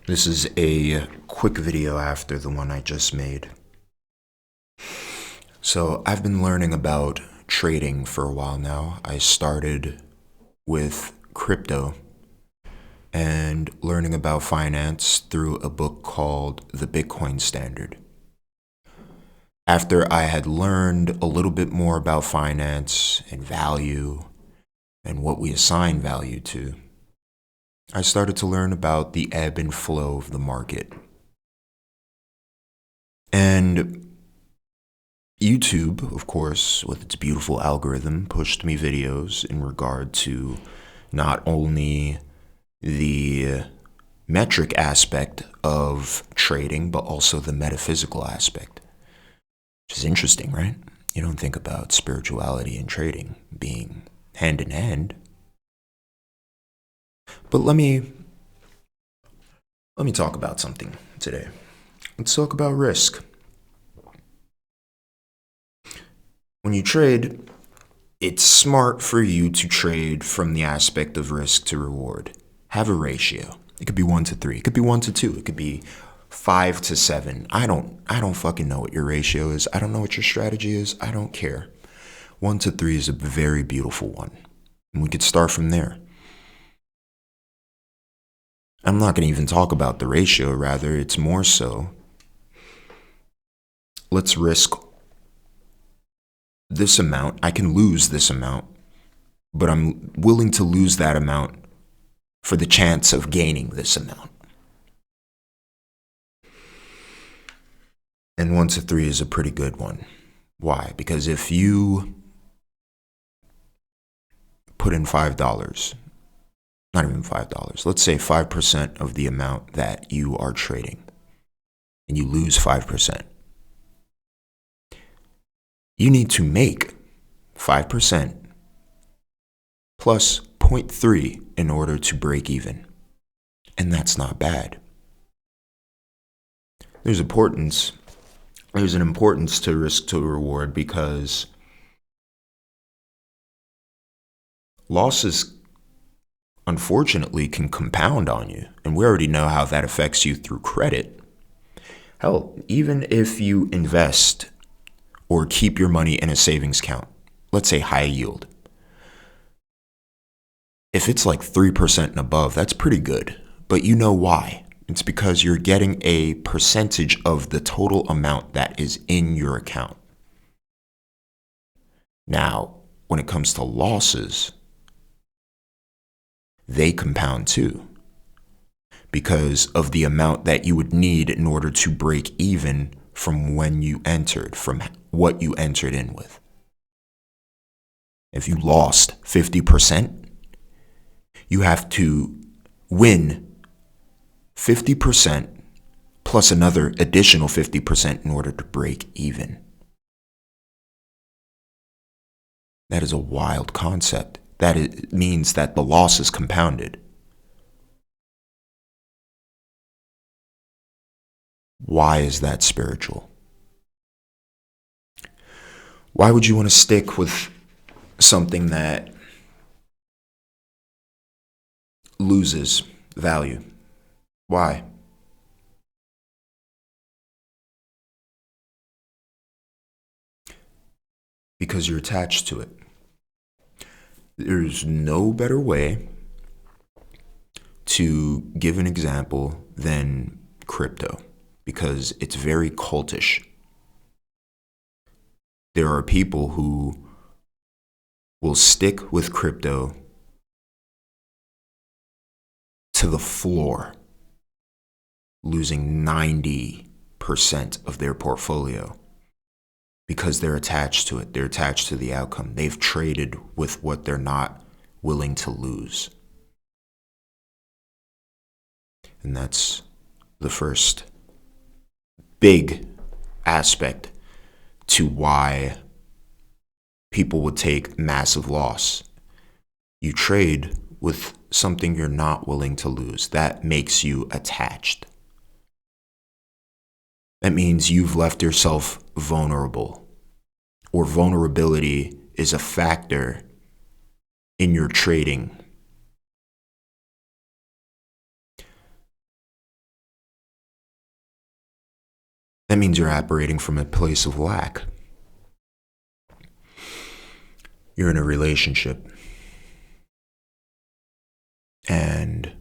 This is a quick video after the one I just made. So, I've been learning about trading for a while now. I started with crypto and learning about finance through a book called The Bitcoin Standard. After I had learned a little bit more about finance and value and what we assign value to, I started to learn about the ebb and flow of the market. And YouTube, of course, with its beautiful algorithm, pushed me videos in regard to not only the metric aspect of trading, but also the metaphysical aspect, which is interesting, right? You don't think about spirituality and trading being hand in hand. But let me talk about something today. Let's talk about risk. When you trade, it's smart for you to trade from the aspect of risk to reward. Have a ratio. It could be 1 to 3. It could be 1 to 2. It could be 5 to 7. I don't fucking know what your ratio is. I don't know what your strategy is. I don't care. 1 to 3 is a very beautiful one. And we could start from there. I'm not going to even talk about the ratio, rather, it's more so let's risk this amount. I can lose this amount, but I'm willing to lose that amount for the chance of gaining this amount. And 1 to 3 is a pretty good one. Why? Because if you put in $5, not even $5, let's say 5% of the amount that you are trading, and you lose 5%, you need to make 5% plus 0.3 in order to break even. And that's not bad. There's an importance to risk to reward because losses unfortunately can compound on you, and we already know how that affects you through credit. Hell, even if you invest or keep your money in a savings account, let's say high yield, if it's like 3% and above, that's pretty good. But you know why? It's because you're getting a percentage of the total amount that is in your account. Now, when it comes to losses, they compound too, because of the amount that you would need in order to break even from when you entered, from what you entered in with. If you lost 50%, you have to win 50% plus another additional 50% in order to break even. That is a wild concept. That means that the loss is compounded. Why is that spiritual? Why would you want to stick with something that loses value? Why? Because you're attached to it. There's no better way to give an example than crypto, because it's very cultish. There are people who will stick with crypto to the floor, losing 90% of their portfolio because they're attached to it. They're attached to the outcome. They've traded with what they're not willing to lose. And that's the first big aspect to why people would take massive loss. You trade with something you're not willing to lose. That makes you attached. That means you've left yourself vulnerable, or vulnerability is a factor in your trading. that means you're operating from a place of lack. You're in a relationship, and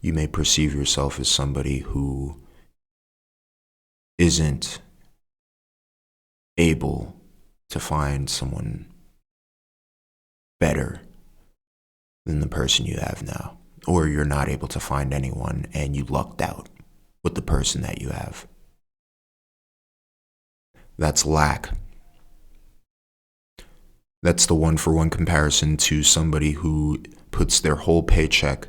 you may perceive yourself as somebody who isn't able to find someone better than the person you have now. Or you're not able to find anyone and you lucked out with the person that you have. That's lack. That's the one-for-one comparison to somebody who puts their whole paycheck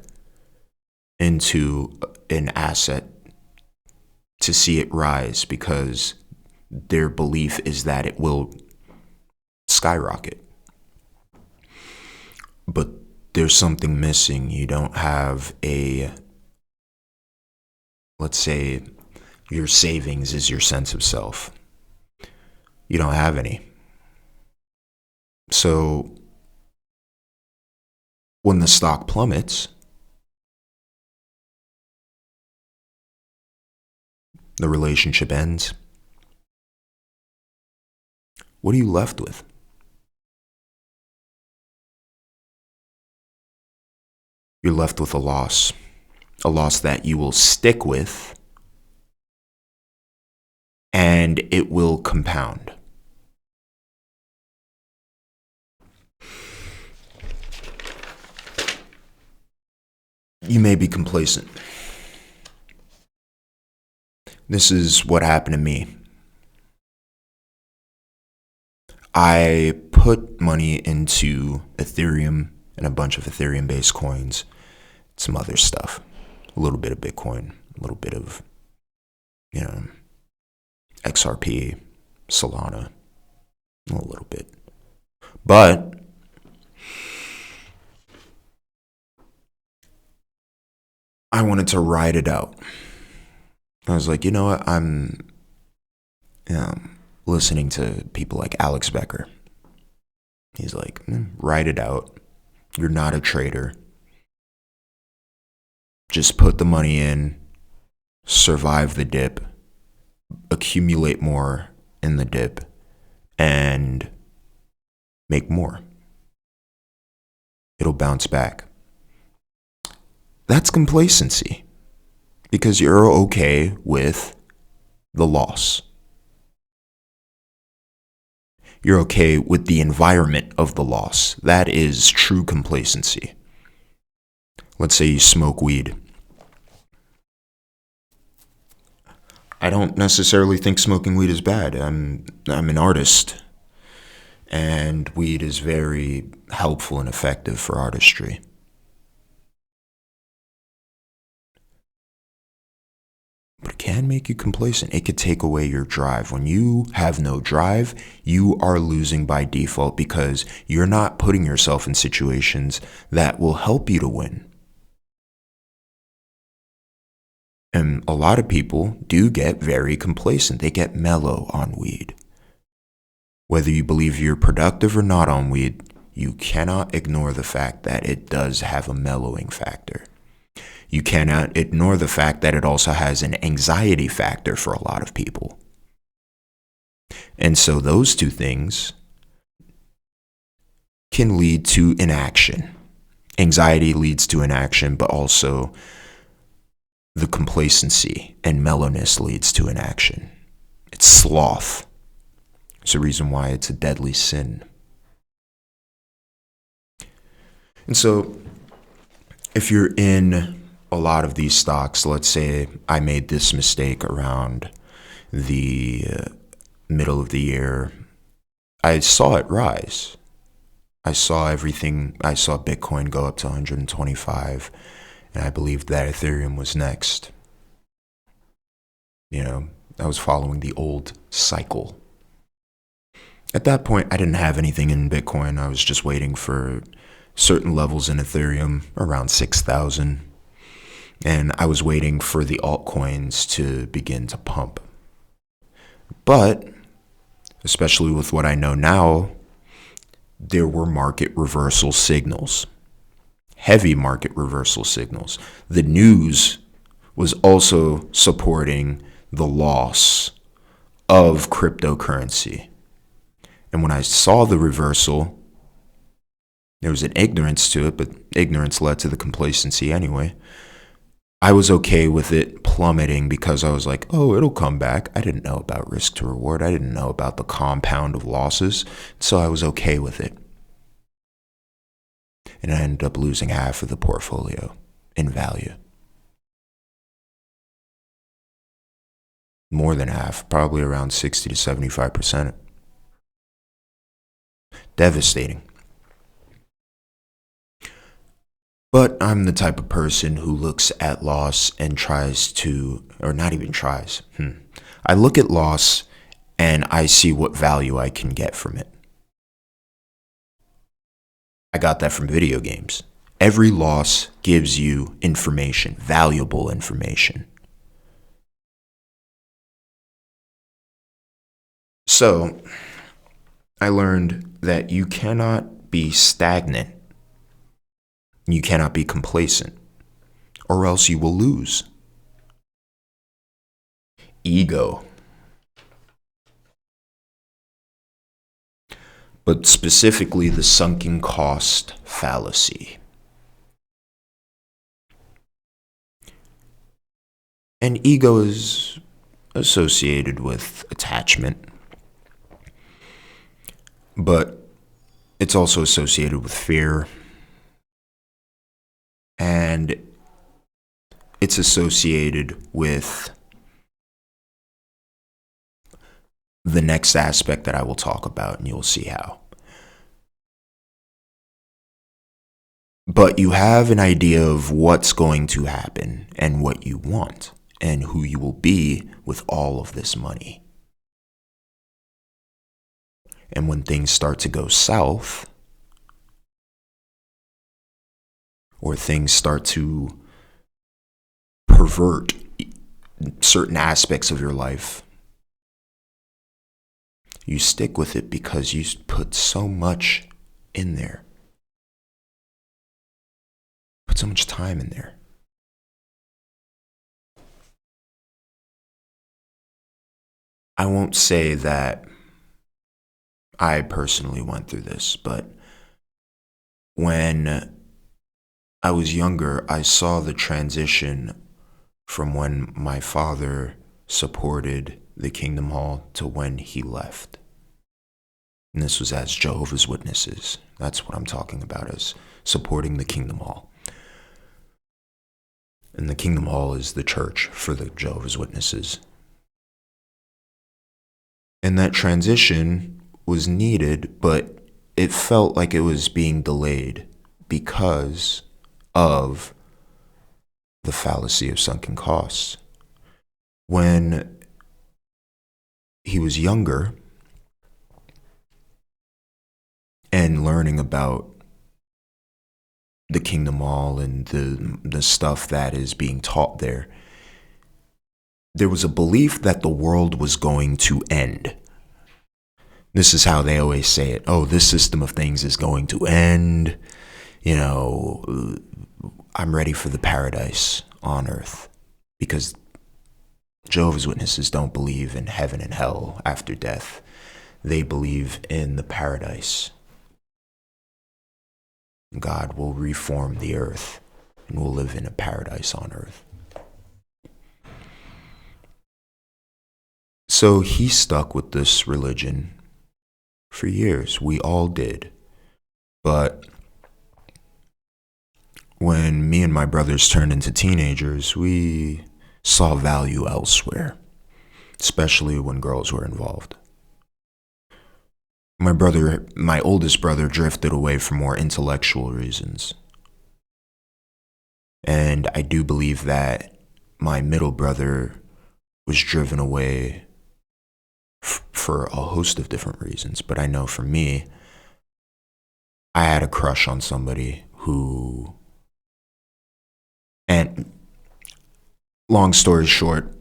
into an asset to see it rise because their belief is that it will skyrocket. But there's something missing. You don't have let's say your savings is your sense of self. You don't have any. So when the stock plummets, the relationship ends, what are you left with? You're left with a loss that you will stick with, and it will compound. You may be complacent. This is what happened to me. I put money into Ethereum and a bunch of Ethereum-based coins, some other stuff, a little bit of Bitcoin, a little bit of, XRP, Solana, a little bit. But I wanted to ride it out. I was like, you know what? I'm listening to people like Alex Becker. He's like, ride it out. You're not a trader. Just put the money in, survive the dip, accumulate more in the dip, and make more. It'll bounce back. That's complacency, because you're okay with the loss. You're okay with the environment of the loss. That is true complacency. Let's say you smoke weed. I don't necessarily think smoking weed is bad. I'm an artist, and weed is very helpful and effective for artistry. But it can make you complacent. It could take away your drive. When you have no drive, you are losing by default because you're not putting yourself in situations that will help you to win. And a lot of people do get very complacent. They get mellow on weed. Whether you believe you're productive or not on weed, you cannot ignore the fact that it does have a mellowing factor. You cannot ignore the fact that it also has an anxiety factor for a lot of people. And so those two things can lead to inaction. Anxiety leads to inaction, but also the complacency and mellowness leads to inaction. It's sloth. It's a reason why it's a deadly sin. And so if you're in a lot of these stocks, let's say I made this mistake around the middle of the year, I saw it rise. I saw everything. I saw Bitcoin go up to 125, and I believed that Ethereum was next. I was following the old cycle. At that point, I didn't have anything in Bitcoin. I was just waiting for certain levels in Ethereum, around 6,000. And I was waiting for the altcoins to begin to pump. But, especially with what I know now, there were market reversal signals. Heavy market reversal signals. The news was also supporting the loss of cryptocurrency. And when I saw the reversal, there was an ignorance to it, but ignorance led to the complacency anyway. I was okay with it plummeting because I was like, oh, it'll come back. I didn't know about risk to reward. I didn't know about the compound of losses. So I was okay with it. And I ended up losing half of the portfolio in value. More than half, probably around 60 to 75%. Devastating. But I'm the type of person who looks at loss and tries to, or not even tries. I look at loss and I see what value I can get from it. I got that from video games. Every loss gives you information, valuable information. So I learned that you cannot be stagnant. You cannot be complacent, or else you will lose. Ego. But specifically the sunken cost fallacy. And ego is associated with attachment, but it's also associated with fear, and it's associated with the next aspect that I will talk about, and you'll see how. But you have an idea of what's going to happen and what you want and who you will be with all of this money. And when things start to go south, or things start to pervert certain aspects of your life, you stick with it because you put so much in there. Put so much time in there. I won't say that I personally went through this, but when I was younger, I saw the transition from when my father supported the Kingdom Hall to when he left. And this was as Jehovah's Witnesses. That's what I'm talking about, as supporting the Kingdom Hall. And the Kingdom Hall is the church for the Jehovah's Witnesses. And that transition was needed, but it felt like it was being delayed because of the fallacy of sunken costs. When he was younger and learning about the Kingdom Hall and the stuff that is being taught there, there was a belief that the world was going to end. This is how they always say it. Oh, this system of things is going to end. You know, I'm ready for the paradise on earth. Because Jehovah's Witnesses don't believe in heaven and hell after death. They believe in the paradise. God will reform the earth and we'll live in a paradise on earth. So he stuck with this religion for years. We all did. But when me and my brothers turned into teenagers, we saw value elsewhere, especially when girls were involved. My oldest brother drifted away for more intellectual reasons. And I do believe that my middle brother was driven away for a host of different reasons. But I know for me, I had a crush on somebody who, and long story short,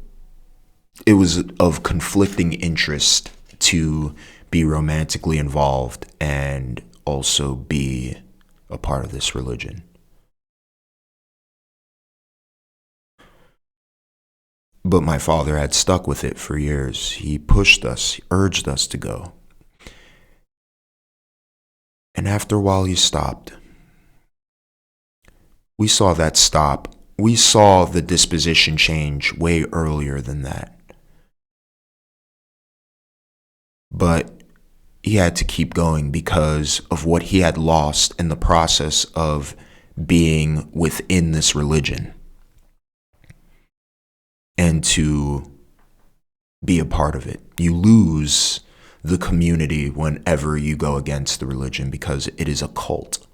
it was of conflicting interest to be romantically involved and also be a part of this religion. But my father had stuck with it for years. He pushed us, he urged us to go. And after a while, he stopped. We saw that stop. We saw the disposition change way earlier than that. But he had to keep going because of what he had lost in the process of being within this religion and to be a part of it. You lose the community whenever you go against the religion because it is a cult.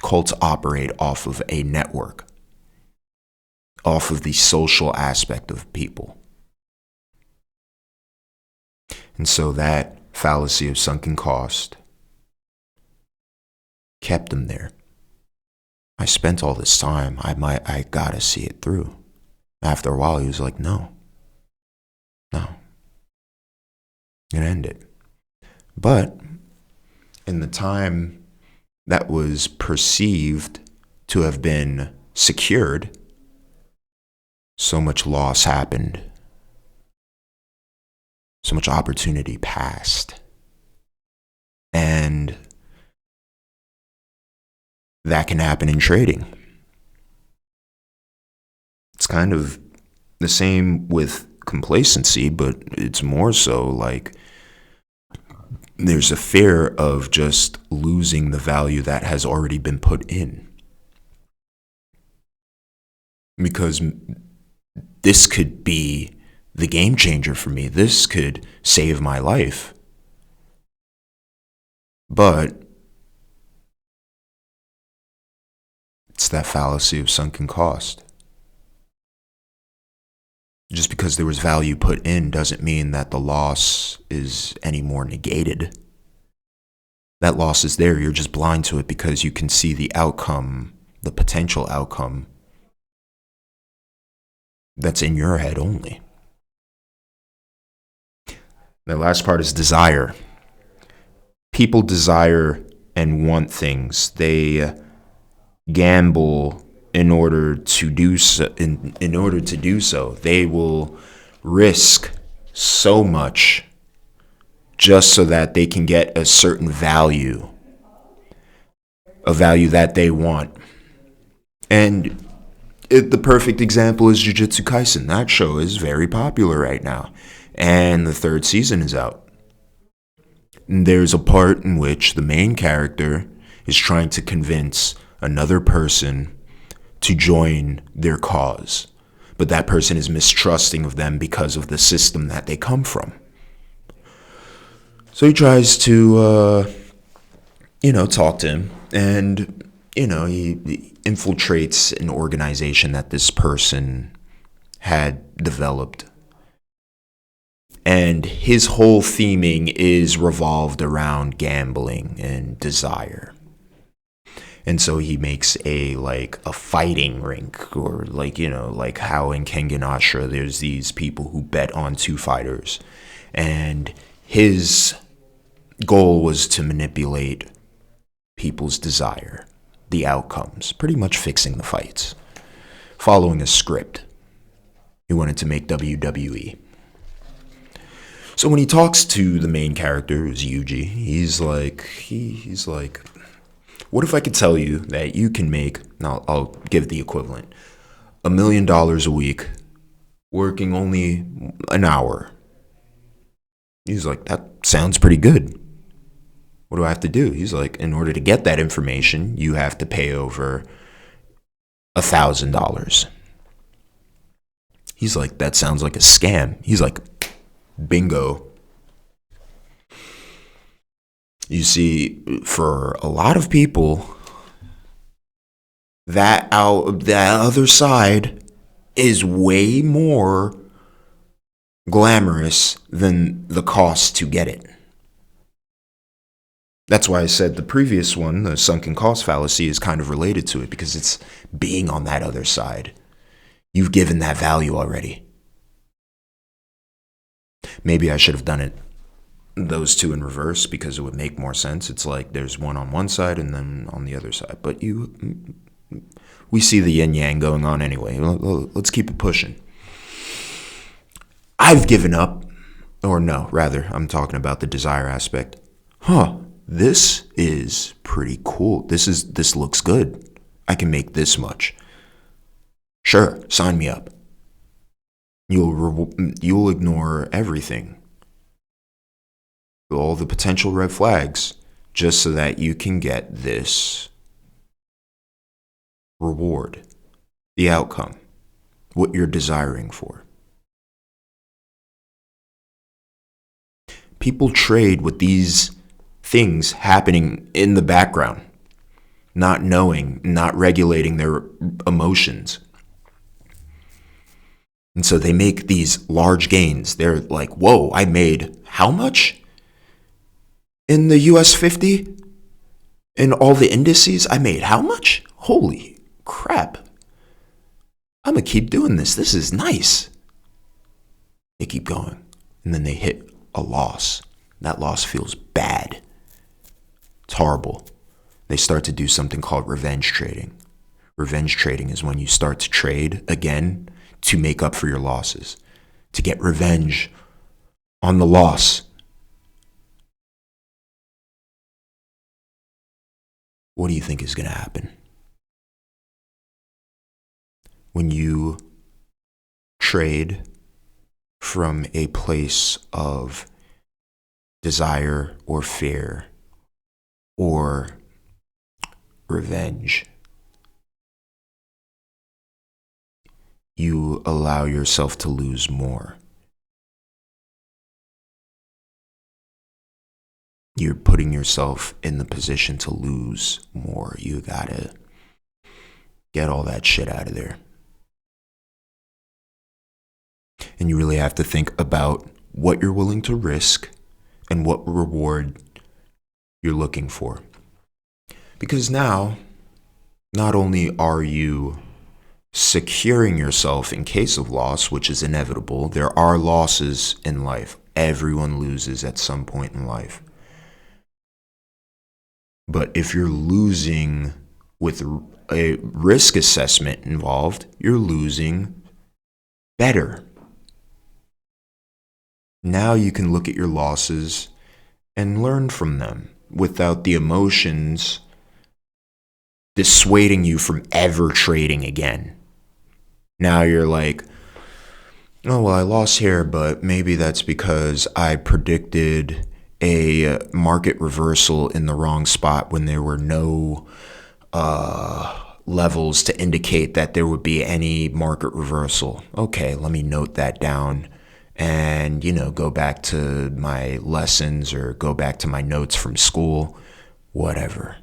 Cults operate off of a network, off of the social aspect of people. And so that fallacy of sunken cost kept him there. I spent all this time. I gotta see it through. After a while, he was like, no, I'm gonna end it. But in the time that was perceived to have been secured, so much loss happened. So much opportunity passed. And that can happen in trading. It's kind of the same with complacency, but it's more so like there's a fear of just losing the value that has already been put in. Because this could be the game changer for me. This could save my life. But it's that fallacy of sunken cost. Just because there was value put in doesn't mean that the loss is any more negated. That loss is there. You're just blind to it because you can see the outcome, the potential outcome that's in your head only. The last part is desire. People desire and want things. They gamble in order to do so. In order to do so, they will risk so much just so that they can get a certain value, a value that they want. And the perfect example is Jujutsu Kaisen. That show is very popular right now, and the 3rd season is out. And there's a part in which the main character is trying to convince another person to join their cause, but that person is mistrusting of them because of the system that they come from. So he tries to, talk to him, and, he infiltrates an organization that this person had developed. And his whole theming is revolved around gambling and desire. And so he makes a fighting rink, or like how in Kengan Ashura there's these people who bet on 2 fighters. And his goal was to manipulate people's desire, the outcomes, pretty much fixing the fights, following a script. He wanted to make WWE. So when he talks to the main character, who's Yuji, he's like, what if I could tell you that you can make, now I'll give the equivalent, $1 million a week, working only an hour? He's like, that sounds pretty good. What do I have to do? He's like, in order to get that information, you have to pay over $1,000. He's like, that sounds like a scam. He's like, bingo. You see, for a lot of people, that other side is way more glamorous than the cost to get it. That's why I said the previous one, the sunken cost fallacy, is kind of related to it, because it's being on that other side. You've given that value already. Maybe I should have done it, those two in reverse, because it would make more sense. It's like there's one on one side and then on the other side. But we see the yin yang going on anyway. Let's keep it pushing. I've given up. Or no, rather, I'm talking about the desire aspect. This is pretty cool. This looks good. I can make this much. Sure, sign me up. You'll ignore everything, all the potential red flags, just so that you can get this reward, the outcome, what you're desiring for. People trade with these things happening in the background, not knowing, not regulating their emotions. And so they make these large gains. They're like, whoa, I made how much? In the US 50? In all the indices, I made how much? Holy crap. I'm going to keep doing this. This is nice. They keep going. And then they hit a loss. That loss feels bad. It's horrible. They start to do something called revenge trading. Revenge trading is when you start to trade again to make up for your losses, to get revenge on the loss. What do you think is going to happen? When you trade from a place of desire or fear or revenge, you allow yourself to lose more. You're putting yourself in the position to lose more. You gotta get all that shit out of there. And you really have to think about what you're willing to risk and what reward you're looking for. Because now, not only are you securing yourself in case of loss, which is inevitable, there are losses in life. Everyone loses at some point in life. But if you're losing with a risk assessment involved, you're losing better. Now you can look at your losses and learn from them without the emotions dissuading you from ever trading again. Now you're like, oh, well, I lost here, but maybe that's because I predicted a market reversal in the wrong spot when there were no levels to indicate that there would be any market reversal. Okay, let me note that down and, go back to my lessons or go back to my notes from school, whatever.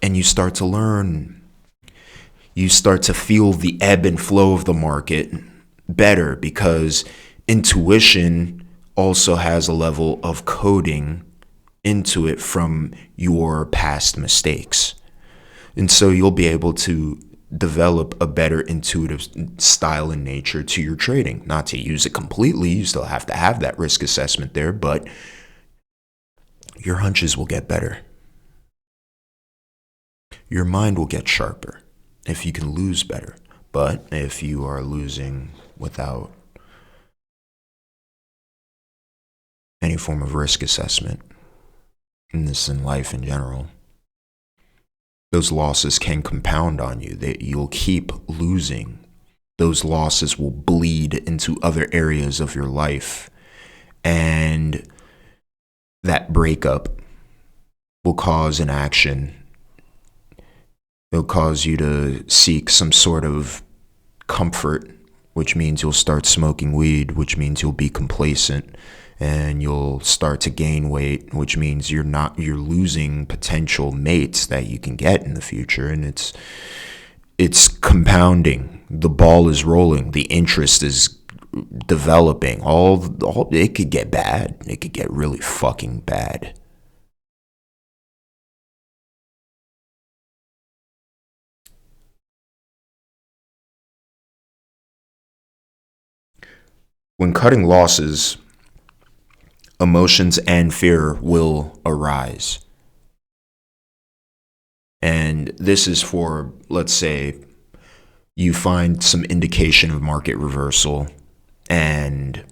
And you start to learn. You start to feel the ebb and flow of the market better because intuition also has a level of coding into it from your past mistakes. And so you'll be able to develop a better intuitive style and nature to your trading. Not to use it completely, you still have to have that risk assessment there, but your hunches will get better. Your mind will get sharper if you can lose better. But if you are losing without any form of risk assessment, and this in life in general, those losses can compound on you. You'll keep losing. Those losses will bleed into other areas of your life. And that breakup will cause an action. It'll cause you to seek some sort of comfort, which means you'll start smoking weed, which means you'll be complacent, and you'll start to gain weight, which means you're losing potential mates that you can get in the future. And it's compounding. The ball is rolling. The interest is developing. It could get bad. It could get really fucking bad. When cutting losses, emotions and fear will arise. And this is for, let's say, you find some indication of market reversal, and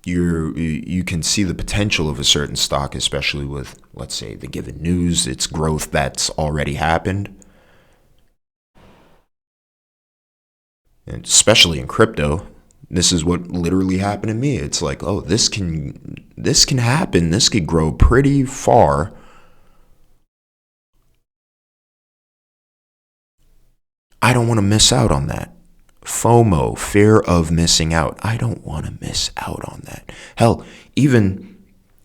you can see the potential of a certain stock, especially with, let's say, the given news, its growth that's already happened. And especially in crypto, this is what literally happened to me. It's like, oh, this can happen. This could grow pretty far. I don't want to miss out on that. FOMO, fear of missing out. I don't want to miss out on that. Hell, even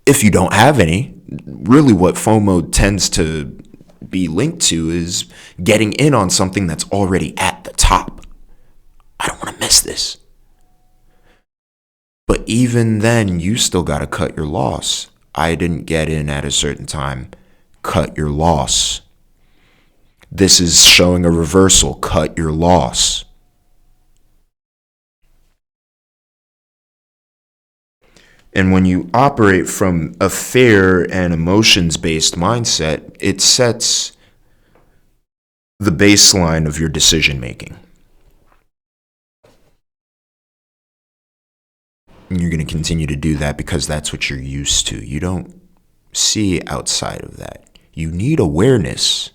if you don't have any, really what FOMO tends to be linked to is getting in on something that's already at the top. I don't want to miss this. But even then, you still got to cut your loss. I didn't get in at a certain time. Cut your loss. This is showing a reversal. Cut your loss. And when you operate from a fear and emotions-based mindset, it sets the baseline of your decision making. And you're going to continue to do that because that's what you're used to. You don't see outside of that. You need awareness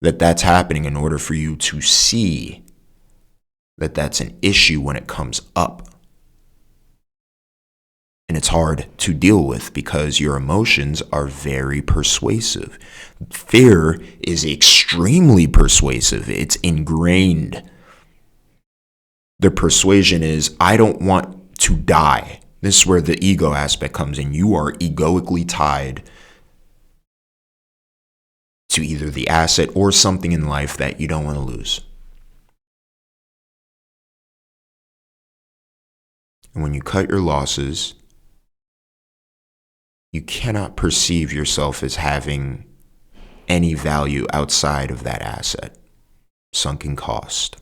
that that's happening in order for you to see that that's an issue when it comes up. And it's hard to deal with because your emotions are very persuasive. Fear is extremely persuasive. It's ingrained. The persuasion is, I don't want to die. This is where the ego aspect comes in. You are egoically tied to either the asset or something in life that you don't want to lose. And when you cut your losses, you cannot perceive yourself as having any value outside of that asset. Sunken cost.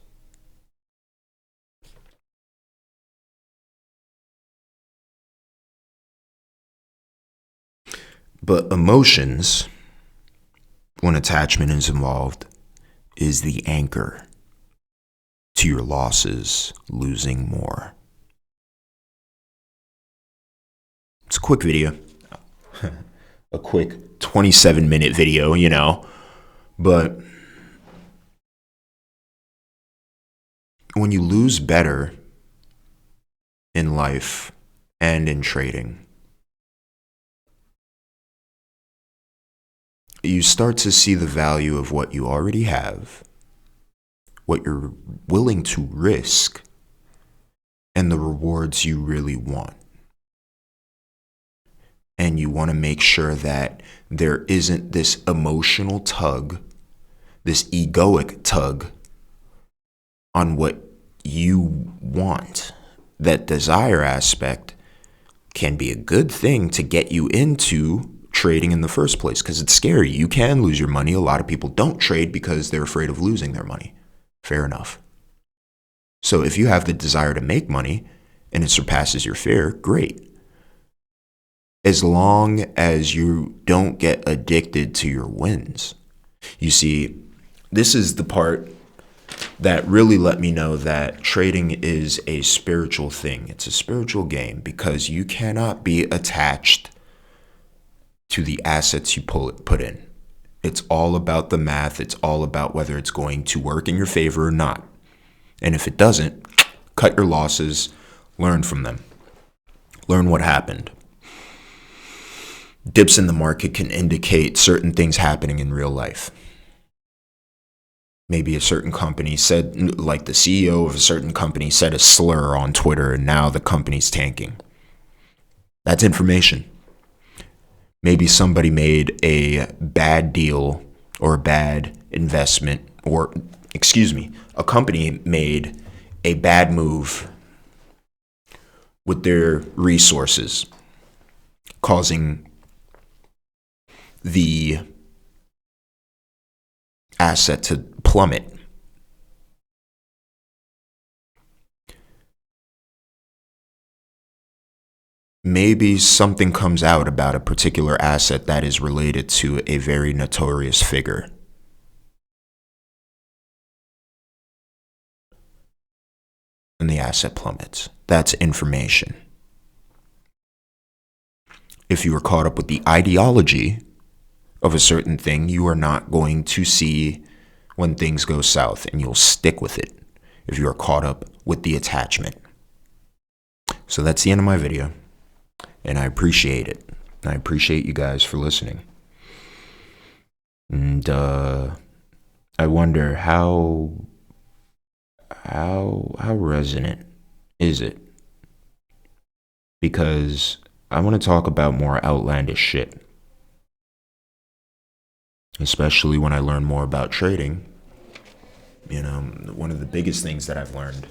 But emotions, when attachment is involved, is the anchor to your losses, losing more. It's a quick video. A quick 27-minute video, But when you lose better in life and in trading, you start to see the value of what you already have, what you're willing to risk, and the rewards you really want. And you want to make sure that there isn't this emotional tug, this egoic tug on what you want. That desire aspect can be a good thing to get you into trading in the first place because it's scary. You can lose your money. A lot of people don't trade because they're afraid of losing their money. Fair enough. So if you have the desire to make money and it surpasses your fear, great. As long as you don't get addicted to your wins. You see, this is the part that really let me know that trading is a spiritual thing. It's a spiritual game because you cannot be attached to the assets you put in. It's all about the math. It's all about whether it's going to work in your favor or not. And if it doesn't, cut your losses, learn from them. Learn what happened. Dips in the market can indicate certain things happening in real life. Maybe a certain company said, like the CEO of a certain company said a slur on Twitter and now the company's tanking. That's information. Maybe somebody made a bad deal or a bad investment, or, a company made a bad move with their resources, causing the asset to plummet. Maybe something comes out about a particular asset that is related to a very notorious figure. and the asset plummets. That's information. If you are caught up with the ideology of a certain thing, you are not going to see when things go south, and you'll stick with it if you are caught up with the attachment. So that's the end of my video, and I appreciate it. I appreciate you guys for listening. And I wonder how resonant is it? Because I want to talk about more outlandish shit. Especially when I learn more about trading. You know, one of the biggest things that I've learned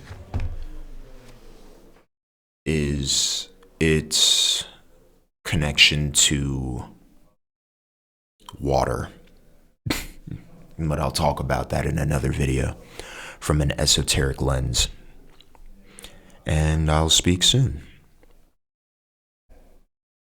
is its connection to water. But I'll talk about that in another video from an esoteric lens. And I'll speak soon.